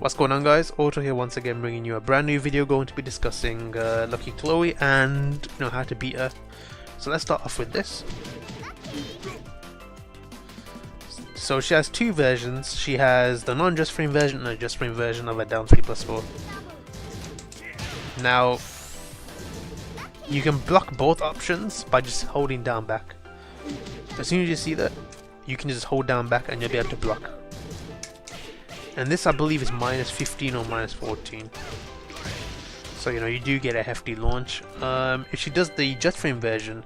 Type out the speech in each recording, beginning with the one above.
What's going on, guys? Otto here once again, bringing you a brand new video. Going to be discussing Lucky Chloe and how to beat her. So let's start off with this. So she has two versions. She has the non-just frame version and a just frame version of a down 3+4. Now you can block both options by just holding down back. As soon as you see that, you can just hold down back and you'll be able to block. And this, I believe, is -15 or -14. So you do get a hefty launch. If she does the just frame version,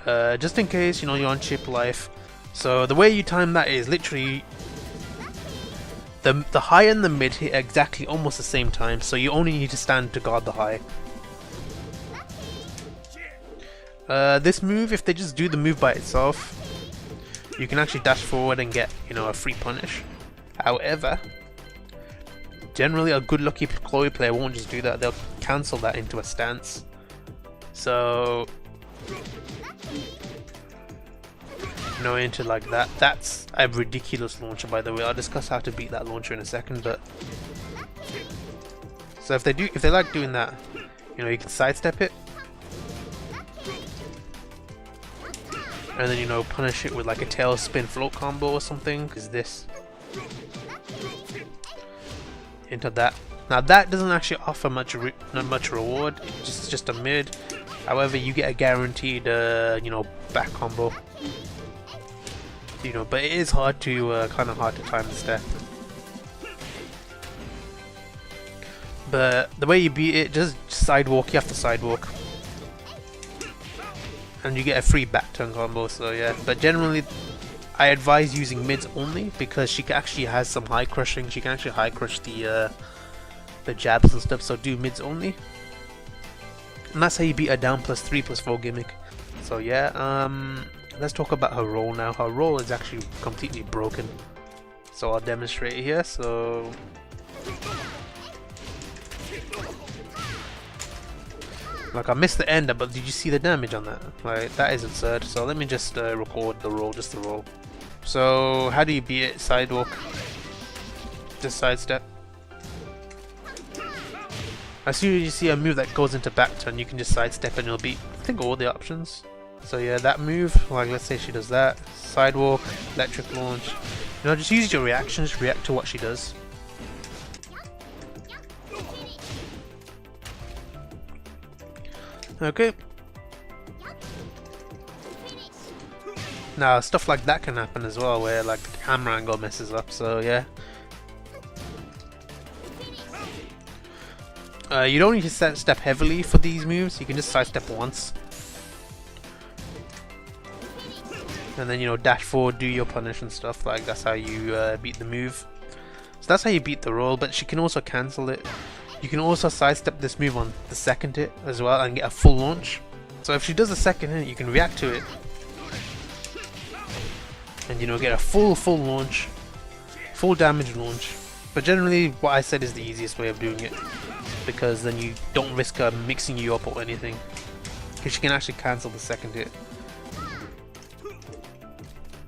just in case you're on chip life. So the way you time that is literally the high and the mid hit exactly almost the same time. So you only need to stand to guard the high. This move, if they just do the move by itself, you can actually dash forward and get a free punish. However, generally a good Lucky Chloe player won't just do that, they'll cancel that into a stance. So, into like that. That's a ridiculous launcher, by the way. I'll discuss how to beat that launcher in a second, but so if they like doing that, you can sidestep it. And then punish it with like a tail spin float combo or something, is this. Into that. Now that doesn't actually offer much reward. It's just a mid. However, you get a guaranteed back combo. But it is hard to kind of hard to time the step. But the way you beat it, just sidewalk. You have to sidewalk, and you get a free back turn combo. So yeah, but generally I advise using mids only because she actually has some high crushing. She can actually high crush the jabs and stuff. So do mids only, and that's how you beat a down +3/+4 gimmick. So yeah, let's talk about her roll now. Her roll is actually completely broken. So I'll demonstrate it here. So like I missed the ender, but did you see the damage on that? Like that is absurd. So let me just record the roll, just the roll. So how do you beat it? Sidewalk. Just sidestep. As soon as you see a move that goes into back turn, you can just sidestep and you'll beat, I think, all the options. So yeah, that move, like let's say she does that. Sidewalk, electric launch. Just use your reactions, react to what she does. Okay. Now stuff like that can happen as well, where like the camera angle messes up. So yeah, you don't need to step heavily for these moves. You can just sidestep once, and then dash forward, do your punish and stuff. Like that's how you beat the move. So that's how you beat the roll. But she can also cancel it. You can also sidestep this move on the second hit as well and get a full launch. So if she does the second hit, you can react to it and get a full launch, full damage launch. But generally what I said is the easiest way of doing it, because then you don't risk her mixing you up or anything, because she can actually cancel the second hit.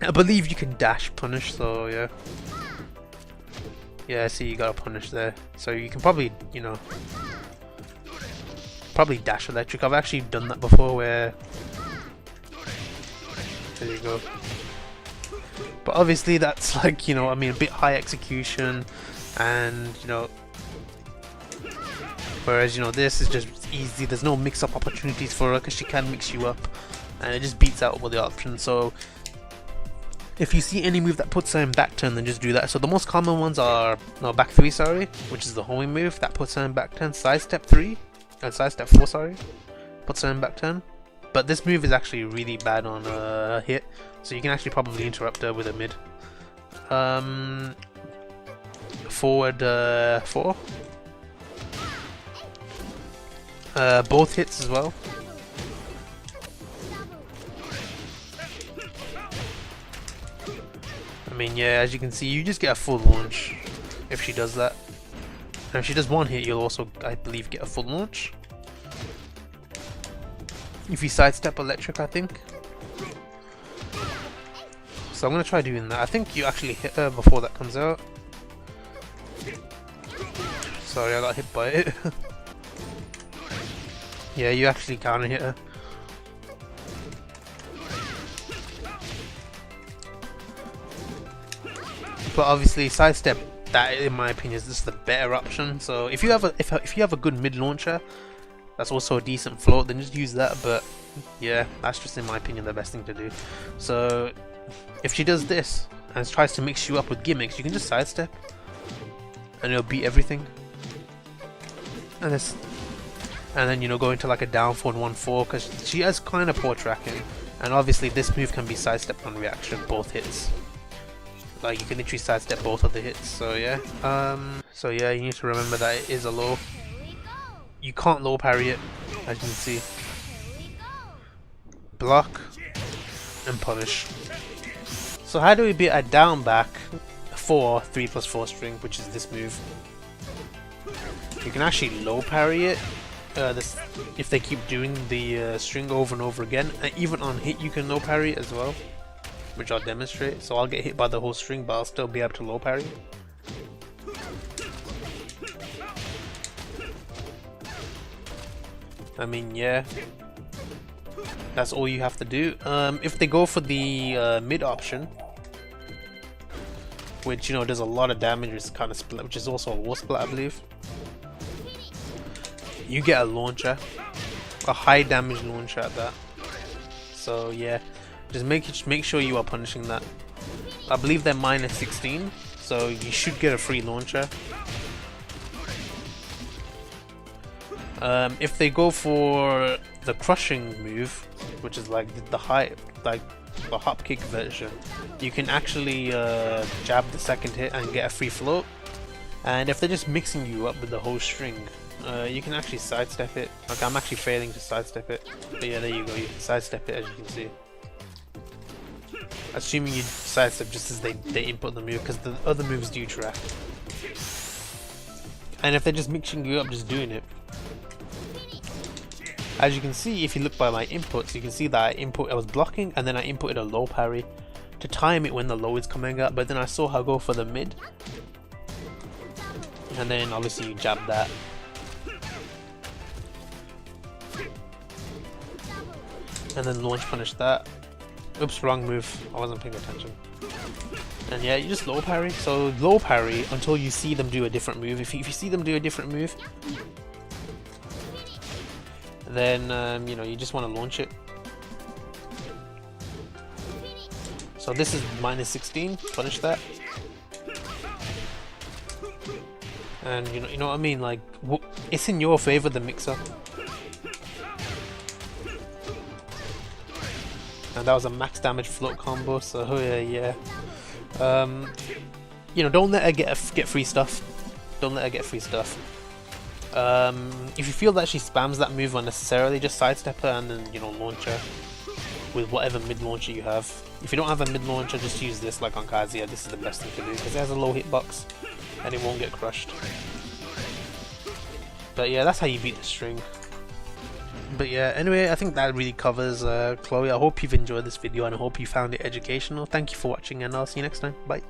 I believe you can dash punish, so yeah. Yeah, see, you got a punish there. So you can probably, probably dash electric. I've actually done that before where... There you go. But obviously that's like, a bit high execution, and, whereas, this is just easy. There's no mix-up opportunities for her because she can mix you up, and it just beats out all the options. So if you see any move that puts her in back turn, then just do that. So the most common ones are back 3, sorry, which is the homing move that puts her in back turn. Sidestep 3 and sidestep 4, sorry, puts her in back turn. But this move is actually really bad on a hit, so you can actually probably interrupt her with a mid. Forward 4. Both hits as well. I mean, yeah, as you can see, you just get a full launch if she does that. And if she does one hit, you'll also, I believe, get a full launch. If you sidestep electric, I think. So I'm going to try doing that. I think you actually hit her before that comes out. Sorry, I got hit by it. Yeah, you actually counter hit her. But obviously, sidestep, that in my opinion is just the better option. So if you have a if you have a good mid launcher, that's also a decent float, then just use that. But yeah, that's just in my opinion the best thing to do. So if she does this and tries to mix you up with gimmicks, you can just sidestep, and it'll beat everything. And this, and then, you know, go into like a down forward 1-4 because she has kind of poor tracking, and obviously this move can be sidestepped on reaction, both hits. Like you can literally sidestep both of the hits. So yeah, you need to remember that it is a low. You can't low parry it, as you can see. Block and punish. So how do we beat a down back 3+4 string, which is this move? You can actually low parry it. If they keep doing the string over and over again, and even on hit you can low parry it as well, which I'll demonstrate. So I'll get hit by the whole string, but I'll still be able to low parry. I mean, yeah, that's all you have to do. If they go for the mid option, which, you know, does a lot of damage, is kind of split, which is also a war split, I believe. You get a launcher, a high damage launcher at that. So yeah, just make sure you are punishing that. I believe they're -16, so you should get a free launcher. If they go for the crushing move, which is like the hop kick version, you can actually jab the second hit and get a free float. And if they're just mixing you up with the whole string, you can actually sidestep it. Like, I'm actually failing to sidestep it, but yeah, there you go, you can sidestep it, as you can see. Assuming you sidestep just as they input the move, because the other moves do track. And if they're just mixing you up, just doing it. As you can see, if you look by my inputs, you can see that I was blocking, and then I inputted a low parry to time it when the low is coming up, but then I saw her go for the mid. And then obviously you jab that. And then launch punish that. Oops, wrong move. I wasn't paying attention. And yeah, you just low parry. So low parry until you see them do a different move. If you see them do a different move, then you know, you just want to launch it. So this is -16. Punish that. And you know what I mean. Like, it's in your favor, the mix-up. And that was a max damage float combo, so yeah. You know, don't let her get free stuff. Don't let her get free stuff. If you feel that she spams that move unnecessarily, just sidestep her and then, you know, launch her with whatever mid launcher you have. If you don't have a mid launcher, just use this, like on Kazuya. This is the best thing to do because it has a low hitbox and it won't get crushed. But yeah, that's how you beat the string. But yeah, anyway, I think that really covers Chloe. I hope you've enjoyed this video and I hope you found it educational. Thank you for watching, and I'll see you next time. Bye.